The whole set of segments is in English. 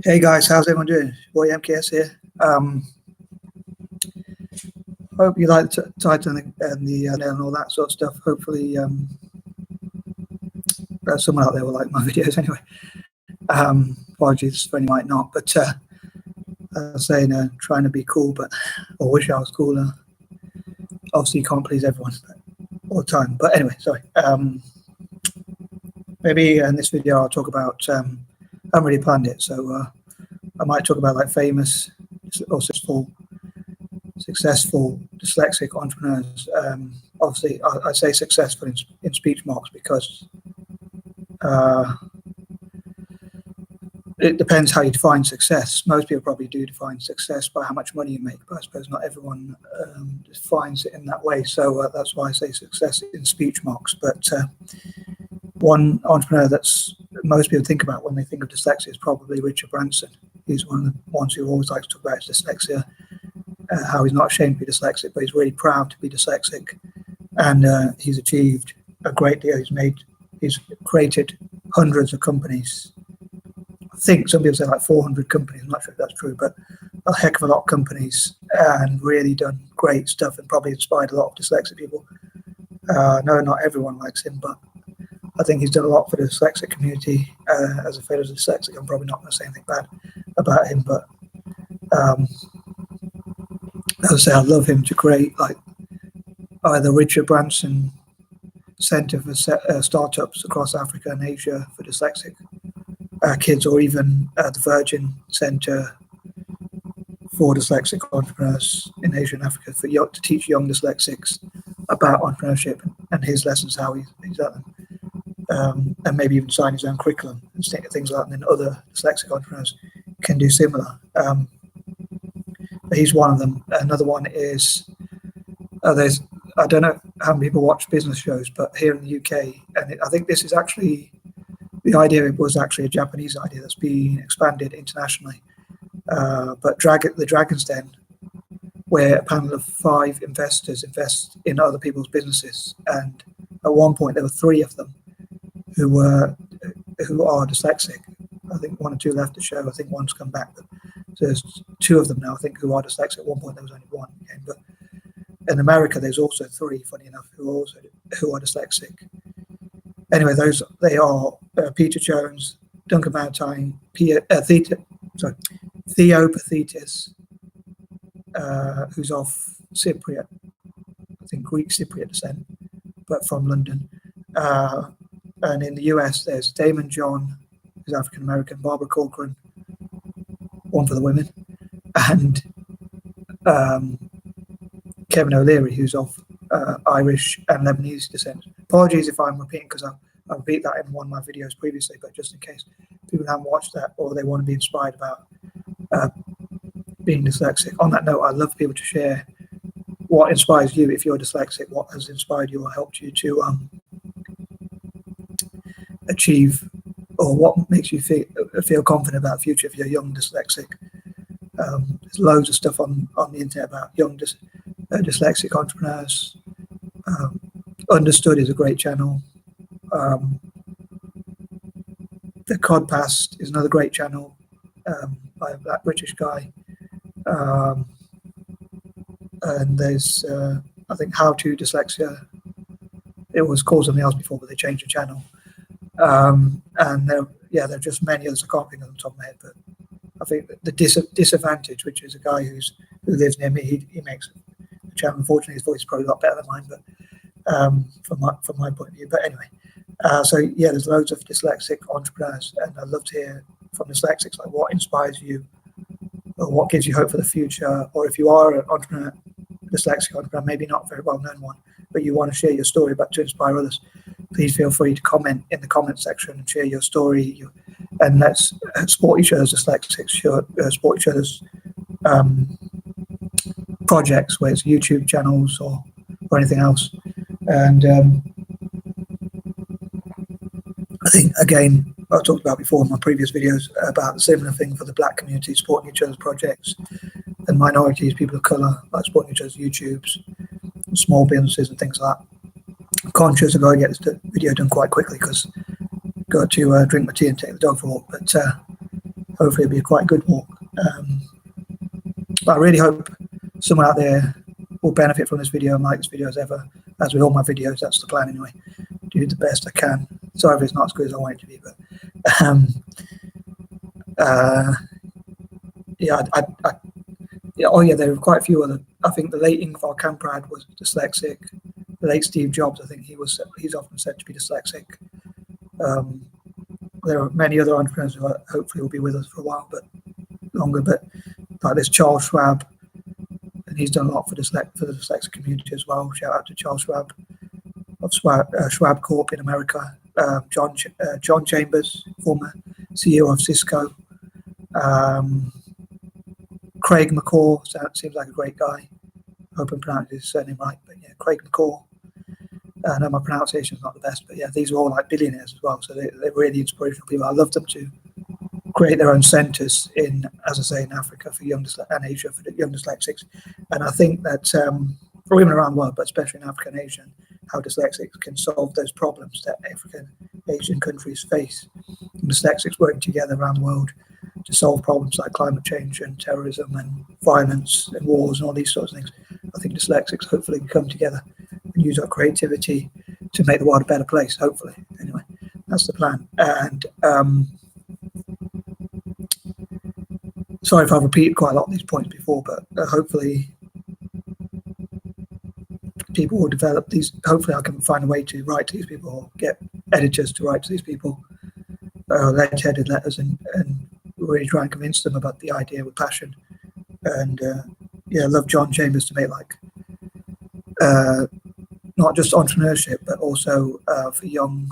Hey guys, how's everyone doing? Boy MKS here. Hope you like the title and the and all that sort of stuff. Hopefully, someone out there will like my videos anyway. Apologies for any might not, but I was saying, trying to be cool, but I wish I was cooler. Obviously, you can't please everyone all the time. But anyway, sorry. Maybe in this video I'll talk about. I haven't really planned it, so I might talk about like famous or successful dyslexic entrepreneurs. Obviously, I say successful in speech marks because it depends how you define success. Most people probably do define success by how much money you make, but I suppose not everyone defines it in that way. So that's why I say success in speech marks. But one entrepreneur that's most people think about when they think of dyslexia is probably Richard Branson. He's one of the ones who always likes to talk about his dyslexia, how he's not ashamed to be dyslexic, but he's really proud to be dyslexic. And he's achieved a great deal. He's created hundreds of companies. I think some people say like 400 companies. I'm not sure if that's true, but a heck of a lot of companies, and really done great stuff and probably inspired a lot of dyslexic people. No, not everyone likes him, but I think he's done a lot for the dyslexic community. As a fellow dyslexic, I'm probably not going to say anything bad about him, but as I say, I love him to create like either Richard Branson Center for startups across Africa and Asia for dyslexic kids, or even the Virgin Center for dyslexic entrepreneurs in Asia and Africa to teach young dyslexics about entrepreneurship and his lessons, how he's at them. And maybe even design his own curriculum and things like that. And then other dyslexic entrepreneurs can do similar. But he's one of them. Another one is I don't know how many people watch business shows, but here in the UK, and I think this is actually, the idea was actually a Japanese idea that's being expanded internationally. But the Dragon's Den, where a panel of 5 investors invest in other people's businesses, and at one point there were 3 of them who are dyslexic. I think 1 or 2 left the show. I think 1's come back, but there's 2 of them now, I think, who are dyslexic. At one point there was only 1 again, but in America there's also 3, funny enough, who are dyslexic. Anyway, they are Peter Jones, Duncan Valentine, Theo Pathetis, who's of Cypriot, I think Greek Cypriot descent, but from London. And in the US, there's Damon John, who's African American, Barbara Corcoran, one for the women, and Kevin O'Leary, who's of Irish and Lebanese descent. Apologies if I'm repeating, because I repeat that in one of my videos previously, but just in case people haven't watched that or they want to be inspired about being dyslexic. On that note, I'd love for people to share what inspires you if you're dyslexic, what has inspired you or helped you to achieve, or what makes you feel confident about the future if you're young dyslexic. There's loads of stuff on the internet about young dyslexic entrepreneurs. Understood is a great channel. The Codcast is another great channel by a black British guy. And there's, I think, How to Dyslexia. It was called something else before, but they changed the channel. And there are just many others. I can't think of them top of my head, but I think the Disadvantage, which is a guy who lives near me, he makes a channel. Unfortunately, his voice is probably a lot better than mine, but from my point of view. But anyway, so yeah, there's loads of dyslexic entrepreneurs, and I'd love to hear from dyslexics, like what inspires you, or what gives you hope for the future, or if you are an entrepreneur, dyslexic entrepreneur, maybe not a very well-known one, but you want to share your story to inspire others, please feel free to comment in the comment section and share your story, and let's support each other's dyslexics, support each other's projects, whether it's YouTube channels or anything else. And I think, again, I talked about before in my previous videos about the similar thing for the black community, supporting each other's projects, and minorities, people of colour, like supporting each other's YouTubes, small businesses and things like that. I'm conscious I've got to get this video done quite quickly because I've got to drink my tea and take the dog for a walk. But hopefully it'll be a quite good walk. But I really hope someone out there will benefit from this video and like this video as ever, as with all my videos. That's the plan anyway. Do the best I can. Sorry if it's not as good as I want it to be, but yeah, oh yeah, there were quite a few other. I think the late Ingvar Kamprad was dyslexic. The late Steve Jobs, I think he's often said to be dyslexic. There are many other entrepreneurs who hopefully will be with us for a while, but longer. But like this Charles Schwab, and he's done a lot for the dyslexic community as well. Shout out to Charles Schwab of Schwab Corp in America. John Chambers, former CEO of Cisco. Craig McCaw seems like a great guy. I hope I'm pronouncing his surname right, but yeah, Craig McCaw. I know my pronunciation is not the best, but yeah, these are all like billionaires as well. So they're really inspirational people. I love them to create their own centres in, as I say, in Africa for young and Asia for the young dyslexics. And I think that, or even around the world, but especially in Africa and Asia, how dyslexics can solve those problems that African, Asian countries face. And dyslexics working together around the world to solve problems like climate change and terrorism and violence and wars and all these sorts of things. I think dyslexics hopefully can come together and use our creativity to make the world a better place, hopefully. Anyway, that's the plan. And sorry if I've repeated quite a lot of these points before, but hopefully people will develop these. Hopefully I can find a way to write to these people or get editors to write to these people, letter-headed letters, and really try and convince them about the idea with passion. And yeah, I love John Chambers to make like not just entrepreneurship, but also for young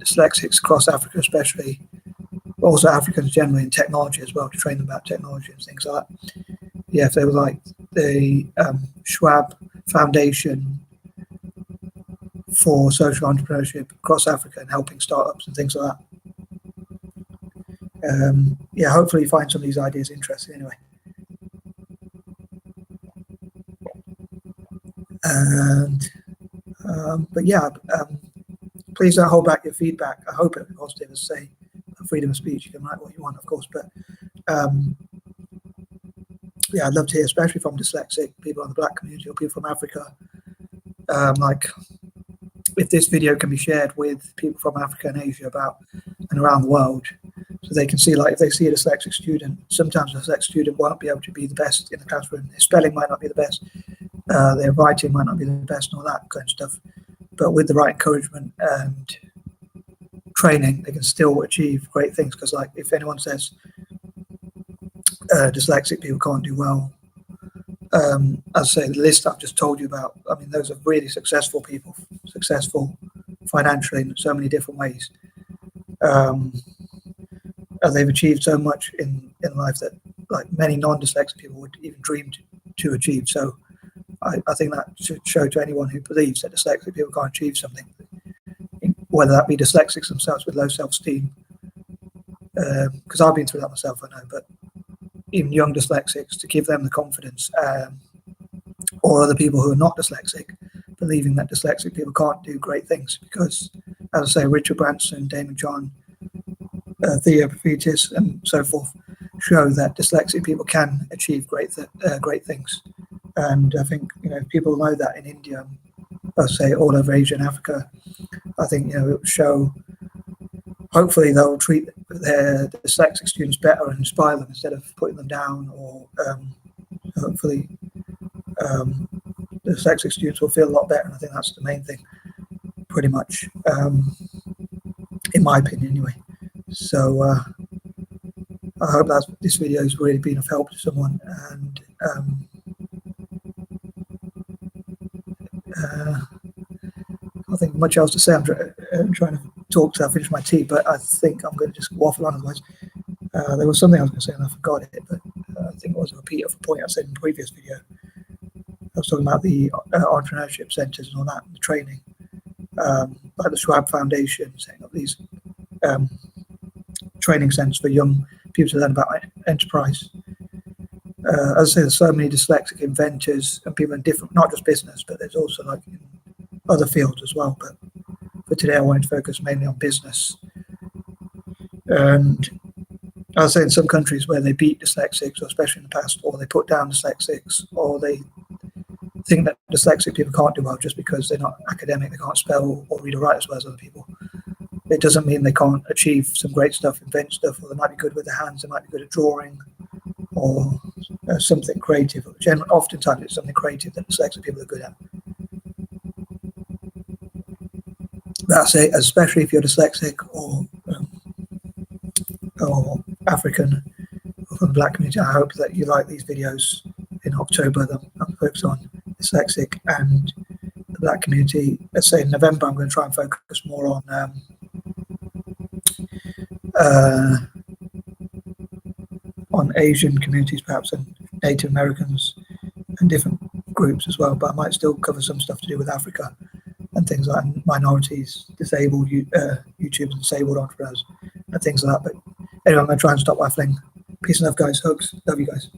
dyslexics across Africa, especially, also Africans generally, in technology as well, to train them about technology and things like that. Yeah, if they were like the Schwab Foundation for social entrepreneurship across Africa and helping startups and things like that. Yeah, hopefully you find some of these ideas interesting anyway. And but yeah, please don't hold back your feedback. I hope it'll be positive. As say, freedom of speech, you can write what you want, of course, but yeah, I'd love to hear, especially from dyslexic people in the Black community or people from Africa, like if this video can be shared with people from Africa and Asia about and around the world, so they can see, like, if they see a dyslexic student, sometimes a dyslexic student won't be able to be the best in the classroom. Their spelling might not be the best, their writing might not be the best, and all that kind of stuff. But with the right encouragement and training, they can still achieve great things. Because, like, if anyone says dyslexic people can't do well, as I say, the list I've just told you about, I mean, those are really successful people, successful financially in so many different ways. And they've achieved so much in life that, like, many non-dyslexic people would even dream to achieve. So I think that should show to anyone who believes that dyslexic people can't achieve something, whether that be dyslexics themselves with low self-esteem, because I've been through that myself, I know, but even young dyslexics, to give them the confidence, or other people who are not dyslexic, believing that dyslexic people can't do great things. Because, as I say, Richard Branson, Daymond John, Theo Paphitis, and so forth, show that dyslexic people can achieve great things. And I think, you know, people know that in India, I'll say all over Asia and Africa. I think, you know, it will show, hopefully they'll treat their dyslexic students better and inspire them instead of putting them down, or hopefully the dyslexic students will feel a lot better. And I think that's the main thing, pretty much, in my opinion anyway. So I hope that this video has really been of help to someone, and I think much else to say. I'm trying to talk till I finish my tea, but I think I'm going to just waffle on otherwise. There was something I was going to say and I forgot it, but I think it was a repeat of a point I said in the previous video. I was talking about the entrepreneurship centres and all that, and the training, like the Schwab Foundation, setting up these training centres for young people to learn about enterprise. As I say, there's so many dyslexic inventors and people in different, not just business, but there's also like in other fields as well. But for today, I wanted to focus mainly on business. And I was saying in some countries where they beat dyslexics, or especially in the past, or they put down dyslexics, or they think that dyslexic people can't do well just because they're not academic, they can't spell or read or write as well as other people. It doesn't mean they can't achieve some great stuff, invent stuff, or they might be good with their hands, they might be good at drawing, or something creative. Oftentimes it's something creative that dyslexic people are good at. That's it, especially if you're dyslexic or African or from the Black community. I hope that you like these videos in October that I'm focused on dyslexic and the Black community. Let's say in November, I'm going to try and focus more on Asian communities, perhaps, and Native Americans and different groups as well. But I might still cover some stuff to do with Africa and things like minorities, disabled YouTubers, disabled entrepreneurs, and things like that. But anyway, I'm going to try and stop waffling. Peace and love, guys. Hugs. Love you guys.